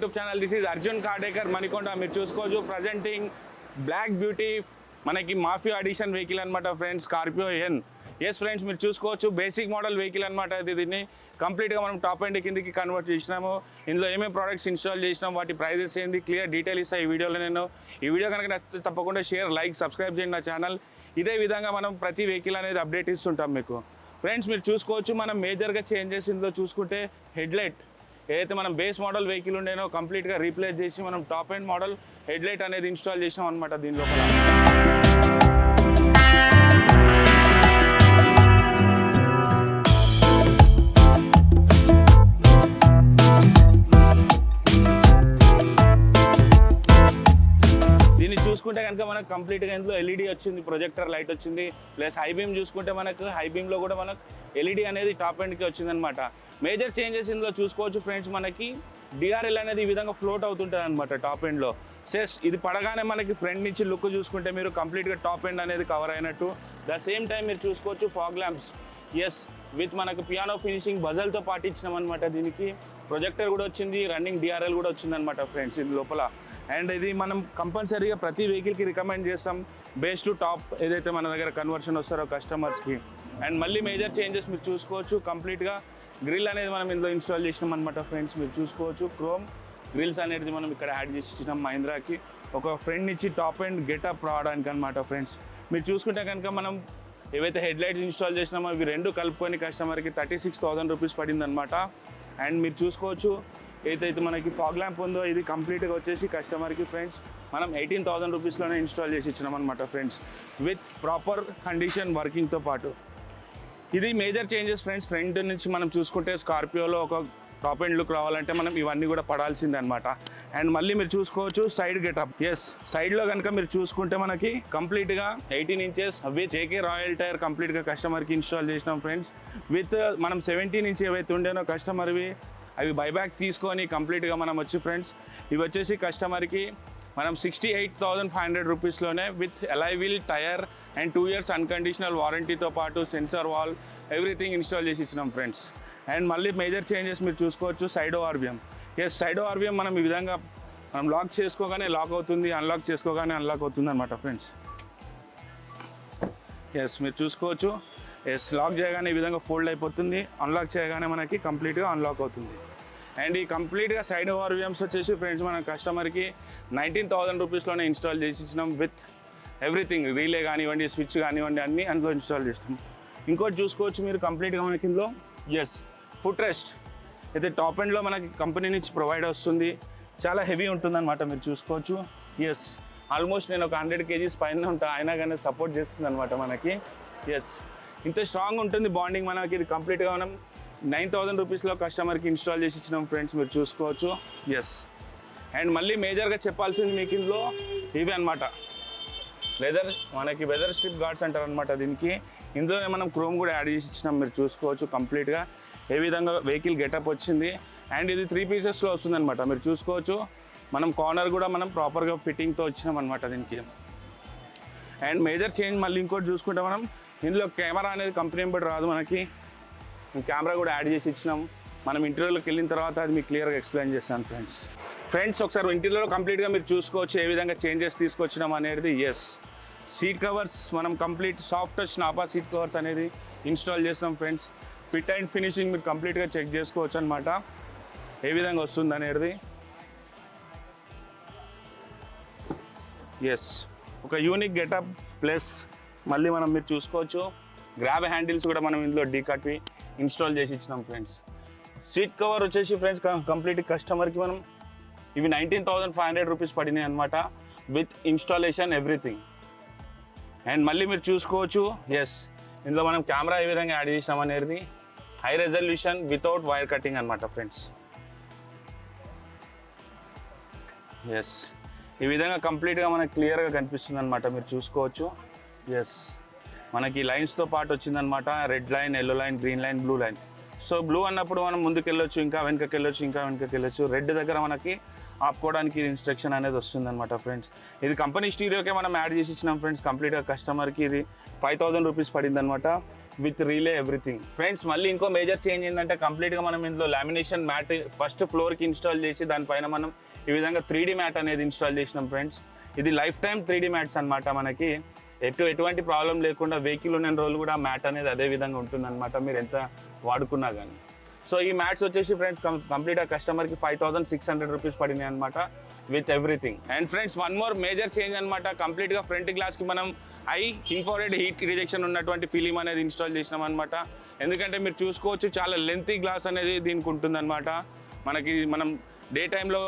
YouTube channel. This is Arjun Kardekar Manikonda. మీరు చూసుకోవచ్చు presenting black beauty మనకి మాఫియా ఎడిషన్ వెహికల్ అనమాట friends, Scorpio N. Yes friends, మీరు చూసుకోవచ్చు బేసిక్ మోడల్ వెహికల్ అనమాట. దీన్ని కంప్లీట్గా మనం టాప్ అండ్ కిందకి కన్వర్ట్ చేసినాము. ఇందులో ఏమేమి ప్రోడక్ట్స్ ఇన్స్టాల్ చేసినాం, వాటి ప్రైజెస్ ఏంది, క్లియర్ డీటెయిల్ ఇస్తాయి ఈ వీడియోలో. ఈ వీడియో కనుక నచ్చితే తప్పకుండా షేర్, లైక్, సబ్స్క్రైబ్ చేయండి నా ఛానల్. ఇదే విధంగా మనం ప్రతి వెహికల్ అనేది అప్డేట్ ఇస్తుంటాం మీకు. ఫ్రెండ్స్ మీరు చూసుకోవచ్చు మనం మేజర్గా చేంజెస్ ఇందులో చూసుకుంటే హెడ్లైట్ ఏదైతే మనం బేస్ మోడల్ వెహికల్ ఉండేనో కంప్లీట్గా రీప్లేస్ చేసి మనం టాప్ అండ్ మోడల్ హెడ్లైట్ అనేది ఇన్స్టాల్ చేసాం అనమాట దీని లోపల. చూసుకుంటే కనుక మనకు కంప్లీట్గా ఇందులో ఎల్ఈడి వచ్చింది, ప్రొజెక్టర్ లైట్ వచ్చింది, ప్లస్ హై బీమ్ చూసుకుంటే మనకు హై బీమ్లో కూడా మనకు ఎల్ఈడి అనేది టాప్ ఎండ్కి వచ్చిందనమాట. మేజర్ చేంజెస్ ఇందులో చూసుకోవచ్చు ఫ్రెండ్స్, మనకి డిఆర్ఎల్ అనేది ఈ విధంగా ఫ్లోట్ అవుతుంటుంది అనమాట టాప్ ఎండ్లో. సెస్ ఇది పడగానే మనకి ఫ్రంట్ నుంచి లుక్ చూసుకుంటే మీరు కంప్లీట్గా టాప్ ఎండ్ అనేది కవర్ అయినట్టు. ద సేమ్ టైం మీరు చూసుకోవచ్చు ఫాగ్ ల్యాంప్స్, ఎస్ విత్ మనకు పియానో ఫినిషింగ్ బజల్తో పాటు ఇచ్చినాం అనమాట. దీనికి ప్రొజెక్టర్ కూడా వచ్చింది, రన్నింగ్ డిఆర్ఎల్ కూడా వచ్చిందనమాట ఫ్రెండ్స్ ఇది లోపల. అండ్ ఇది మనం కంపల్సరీగా ప్రతి వెహికల్కి రికమెండ్ చేస్తాం బేస్ టు టాప్ ఏదైతే మన దగ్గర కన్వర్షన్ వస్తారో కస్టమర్స్కి. అండ్ మళ్ళీ మేజర్ చేంజెస్ మీరు చూసుకోవచ్చు, కంప్లీట్గా గ్రిల్ అనేది మనం ఇందులో ఇన్స్టాల్ చేసినాం అనమాట ఫ్రెండ్స్. మీరు చూసుకోవచ్చు క్రోమ్ గ్రిల్స్ అనేది మనం ఇక్కడ యాడ్ చేసి ఇచ్చినాం మహీంద్రాకి, ఒక ఫ్రంట్ నుంచి టాప్ అండ్ గెటప్ రావడానికి అనమాట ఫ్రెండ్స్. మీరు చూసుకుంటే కనుక మనం ఏవైతే హెడ్లైట్స్ ఇన్స్టాల్ చేసినామో అవి రెండు కలుపుకొని కస్టమర్కి 36,000 రూపీస్ పడింది అనమాట. అండ్ మీరు చూసుకోవచ్చు ఏదైతే మనకి ఫాగ్ ల్యాంప్ ఉందో ఇది కంప్లీట్గా వచ్చేసి కస్టమర్కి ఫ్రెండ్స్ మనం 18,000 రూపీస్లోనే ఇన్స్టాల్ చేసి ఇచ్చినాం అనమాట ఫ్రెండ్స్, విత్ ప్రాపర్ కండిషన్ వర్కింగ్తో పాటు. ఇది మేజర్ చేంజెస్ ఫ్రెండ్స్. ఫ్రంట్ నుంచి మనం చూసుకుంటే స్కార్పియోలో ఒక టాప్ అండ్ లుక్ రావాలంటే మనం ఇవన్నీ కూడా పడాల్సిందే అనమాట. అండ్ మళ్ళీ మీరు చూసుకోవచ్చు సైడ్ గెటప్, ఎస్ సైడ్లో కనుక మీరు చూసుకుంటే మనకి కంప్లీట్గా 18 inches with JK royal tyre కంప్లీట్గా కస్టమర్కి ఇన్స్టాల్ చేసినాం ఫ్రెండ్స్. విత్ మనం 17 ఇంచ్ ఏవైతే ఉండేనో కస్టమర్వి అవి బైబ్యాక్ తీసుకొని కంప్లీట్గా మనం వచ్చి ఫ్రెండ్స్ ఇవి వచ్చేసి కస్టమర్కి మనం 68,500 రూపీస్లోనే with alloy wheel tyre and 2 years unconditional వారంటీతో పాటు సెన్సార్ వాల్ ఎవ్రీథింగ్ ఇన్స్టాల్ చేసి ఇచ్చినాం ఫ్రెండ్స్. అండ్ మళ్ళీ మేజర్ చేంజెస్ మీరు చూసుకోవచ్చు సైడో ఆర్విఎం. ఎస్ సైడో ఆర్విఎం మనం ఈ విధంగా మనం లాక్ చేసుకోగానే లాక్ అవుతుంది, అన్లాక్ చేసుకోగానే అన్లాక్ అవుతుంది అనమాట ఫ్రెండ్స్. ఎస్ మీరు చూసుకోవచ్చు, ఎస్ లాక్ చేయగానే ఈ విధంగా ఫోల్డ్ అయిపోతుంది, అన్లాక్ చేయగానే మనకి కంప్లీట్గా అన్లాక్ అవుతుంది. అండ్ ఈ కంప్లీట్గా సైడ్ ఆర్విఎమ్స్ వచ్చేసి ఫ్రెండ్స్ మన కస్టమర్కి 19,000 రూపీస్లోనే ఇన్స్టాల్ చేసి ఇచ్చినాం విత్ ఎవ్రీథింగ్, రీలే కానివ్వండి, స్విచ్ కానివ్వండి అన్నీ అందులో ఇన్స్టాల్ చేస్తాం. ఇంకోటి చూసుకోవచ్చు మీరు కంప్లీట్గా మనకి ఇందులో ఎస్ ఫుట్ రెస్ట్ అయితే టాప్ ఎండ్లో మనకి కంపెనీ నుంచి ప్రొవైడ్ వస్తుంది, చాలా హెవీ ఉంటుందన్నమాట. మీరు చూసుకోవచ్చు ఎస్ ఆల్మోస్ట్ నేను ఒక 100 kgs పైన ఉంటా అయినా కానీ సపోర్ట్ చేస్తుంది అనమాట మనకి. ఎస్ ఇంత స్ట్రాంగ్ ఉంటుంది బాండింగ్ మనకి. ఇది కంప్లీట్గా మనం 9,000 రూపీస్లో కస్టమర్కి ఇన్స్టాల్ చేసి ఇచ్చినాం ఫ్రెండ్స్ మీరు చూసుకోవచ్చు. ఎస్ అండ్ మళ్ళీ మేజర్గా చెప్పాల్సింది మీకు ఇందులో ఇవి అనమాట లెదర్, మనకి వెదర్ స్ట్రిప్ గార్డ్స్ అంటారు అనమాట దీనికి. ఇందులోనే మనం క్రోమ్ కూడా యాడ్ చేసి ఇచ్చినాం మీరు చూసుకోవచ్చు. కంప్లీట్గా ఏ విధంగా వెహికల్ గెటప్ వచ్చింది. అండ్ ఇది 3 పీసెస్లో వస్తుంది అనమాట. మీరు చూసుకోవచ్చు మనం కార్నర్ కూడా మనం ప్రాపర్గా ఫిట్టింగ్తో వచ్చినాం అనమాట దీనికి. అండ్ మేజర్ చేంజ్ మళ్ళీ ఇంకోటి చూసుకుంటే మనం ఇందులో కెమెరా అనేది కంపెనీ బట్టి రాదు మనకి, కెమెరా కూడా యాడ్ చేసి ఇచ్చినాం. మనం ఇంటీరియర్లోకి వెళ్ళిన తర్వాత అది మీకు క్లియర్గా ఎక్స్ప్లెయిన్ చేస్తాను ఫ్రెండ్స్. ఒకసారి ఇంటీరియర్లో కంప్లీట్గా మీరు చూసుకోవచ్చు ఏ విధంగా చేంజెస్ తీసుకొచ్చినాం అనేది. ఎస్ సీట్ కవర్స్ మనం complete soft touch Napa seat covers అనేది ఇన్స్టాల్ చేస్తాం ఫ్రెండ్స్. ఫిట్ అండ్ ఫినిషింగ్ మీరు కంప్లీట్గా చెక్ చేసుకోవచ్చు అనమాట ఏ విధంగా వస్తుంది అనేది. ఎస్ ఒక యూనిక్ గెటప్ ప్లస్ మళ్ళీ మనం మీరు చూసుకోవచ్చు గ్రాబ్ హ్యాండిల్స్ కూడా మనం ఇందులో డీకట్వి ఇన్స్టాల్ చేసి ఇచ్చినాం ఫ్రెండ్స్. సీట్ కవర్ వచ్చేసి ఫ్రెండ్స్ కంప్లీట్ కస్టమర్కి మనం ఇవి 19,500 రూపీస్ పడినాయి అనమాట విత్ ఇన్స్టాలేషన్ ఎవ్రీథింగ్. అండ్ మళ్ళీ మీరు చూసుకోవచ్చు ఎస్ ఇందులో మనం కెమెరా ఏ విధంగా యాడ్ చేసినాం అనేది high resolution without wire cutting అనమాట ఫ్రెండ్స్. ఎస్ ఈ విధంగా కంప్లీట్గా మనకు క్లియర్గా కనిపిస్తుంది అనమాట మీరు చూసుకోవచ్చు. ఎస్ మనకి లైన్స్తో పాటు వచ్చిందనమాట, red line, yellow line, green line, blue line. So blue అన్నప్పుడు మనం ముందుకు వెళ్ళొచ్చు, ఇంకా వెనకకి వెళ్ళొచ్చు, ఇంకా వెనకకి వెళ్ళొచ్చు. రెడ్ దగ్గర మనకి ఆపుకోవడానికి ఇన్స్ట్రక్షన్ అనేది వస్తుంది అనమాట ఫ్రెండ్స్. ఇది కంపెనీ స్టీరియోకే మనం యాడ్ చేసి ఇచ్చినాం ఫ్రెండ్స్. కంప్లీట్గా కస్టమర్కి ఇది 5,000 రూపీస్ పడింది అనమాట. With రీలే everything. ఫ్రెండ్స్ మళ్ళీ ఇంకో మేజర్ చేంజ్ ఏంటంటే కంప్లీట్గా మనం ఇందులో లామినేషన్ మ్యాట్ ఫస్ట్ ఫ్లోర్కి ఇన్స్టాల్ చేసి దానిపైన మనం ఈ విధంగా 3D మ్యాట్ అనేది ఇన్స్టాల్ చేసినాం ఫ్రెండ్స్. ఇది లైఫ్ టైం 3D మ్యాట్స్ అనమాట. మనకి ఎటువంటి ప్రాబ్లం లేకుండా వెహికల్ ఉన్న రోజులు కూడా మ్యాట్ అనేది అదే విధంగా ఉంటుందన్నమాట, మీరు ఎంత వాడుకున్నా కానీ. సో ఈ మ్యాట్స్ వచ్చేసి ఫ్రెండ్స్ కంప్లీట్గా కస్టమర్కి 5600 రూపీస్ పడినాయి అనమాట with everything. And friends one more major change అనమాట, కంప్లీట్గా ఫ్రంట్ గ్లాస్కి మనం ఇన్ఫ్రారెడ్ హీట్ రిజెక్షన్ ఉన్నటువంటి ఫిలిం అనేది ఇన్స్టాల్ చేసినాం అనమాట. ఎందుకంటే మీరు చూసుకోవచ్చు చాలా లెంతీ గ్లాస్ అనేది దీనికి ఉంటుందన్నమాట. మనం డే టైంలో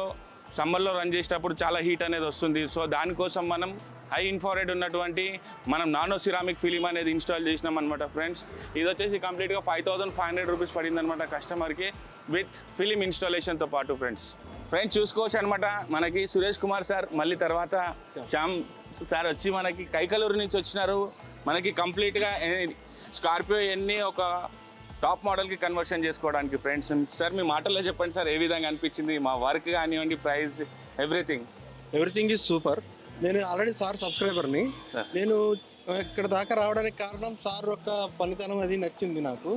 సమ్మర్లో రన్ చేసేటప్పుడు చాలా హీట్ అనేది వస్తుంది. సో దానికోసం మనం హై ఇన్ఫ్రారెడ్ ఉన్నటువంటి మనం నానో సిరామిక్ ఫిలిం అనేది ఇన్స్టాల్ చేసినాం అనమాట ఫ్రెండ్స్. ఇది వచ్చేసి కంప్లీట్గా 5500 రూపీస్ పడింది అనమాట కస్టమర్కి విత్ ఫిలిం ఇన్స్టాలేషన్తో పాటు. ఫ్రెండ్స్ చూసుకోవచ్చు అనమాట, మనకి సురేష్ కుమార్ సార్ మళ్ళీ తర్వాత శ్యామ్ సార్ వచ్చి మనకి కైకలూరు నుంచి వచ్చినారు. మనకి కంప్లీట్గా స్కార్పియో ఎన్ని ఒక టాప్ మోడల్కి కన్వర్షన్ చేసుకోవడానికి. ఫ్రెండ్స్ సార్ మీ మాటల్లో చెప్పండి సార్, ఏ విధంగా అనిపించింది మా వర్క్ కానివ్వండి, ప్రైస్ ఎవ్రీథింగ్ ఈజ్ సూపర్. నేను ఆల్రెడీ సార్ సబ్స్క్రైబర్ని. నేను ఇక్కడ దాకా రావడానికి కారణం సార్ యొక్క పనితనం అది నచ్చింది నాకు.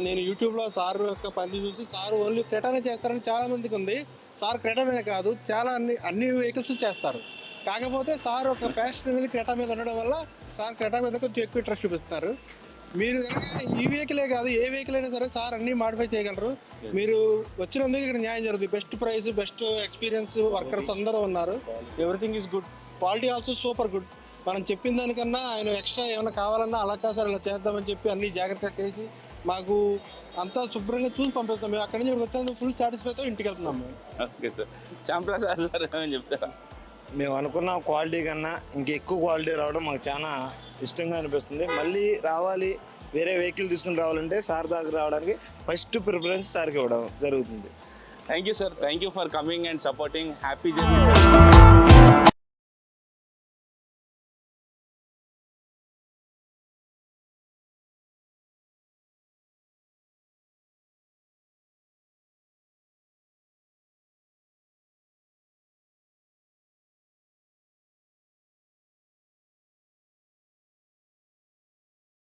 నేను యూట్యూబ్లో సార్ యొక్క పని చూసి సార్ ఓన్లీ క్రెటానే చేస్తారని చాలా మందికి ఉంది. సార్ క్రెటానే కాదు, చాలా అన్ని వెహికల్స్ చేస్తారు. కాకపోతే సార్ ఒక ప్యాషన్ అనేది క్రెటా మీద ఉండడం వల్ల సార్ క్రెటా మీద కొంచెం ఎక్కువ ఇంట్రెస్ట్ చూపిస్తారు. మీరు కనుక ఈ వెహికలే కాదు ఏ వెహికల్ అయినా సరే సార్ అన్నీ మాడిఫై చేయగలరు. మీరు వచ్చినందుకు ఇక్కడ న్యాయం జరుగుతుంది. Best price, best experience, workers అందరూ ఉన్నారు. Everything is good, quality also super good. మనం చెప్పిన దానికన్నా ఆయన ఎక్స్ట్రా ఏమైనా కావాలన్నా అలా కాదు సార్ ఇలా చేద్దామని చెప్పి అన్ని జాగ్రత్తగా చేసి మాకు అంతా శుభ్రంగా చూసి పంపిస్తాం. మేము అక్కడి నుంచి వచ్చాము ఫుల్ సాటిస్ఫైతో ఇంటికి వెళ్తున్నాం మేము. Okay sir. శ్యాంప్రసాద్ సార్ ఏమని చెప్తారా? మేము అనుకున్న క్వాలిటీ కన్నా ఇంకెక్కువ క్వాలిటీ రావడం మాకు చాలా ఇష్టంగా అనిపిస్తుంది. మళ్ళీ రావాలి, వేరే వెహికల్ తీసుకుని రావాలంటే సార్ దగ్గర రావడానికి ఫస్ట్ ప్రిఫరెన్స్ సార్కి ఇవ్వడం జరుగుతుంది. Thank you sir, thank you for coming and supporting. Happy journey sir.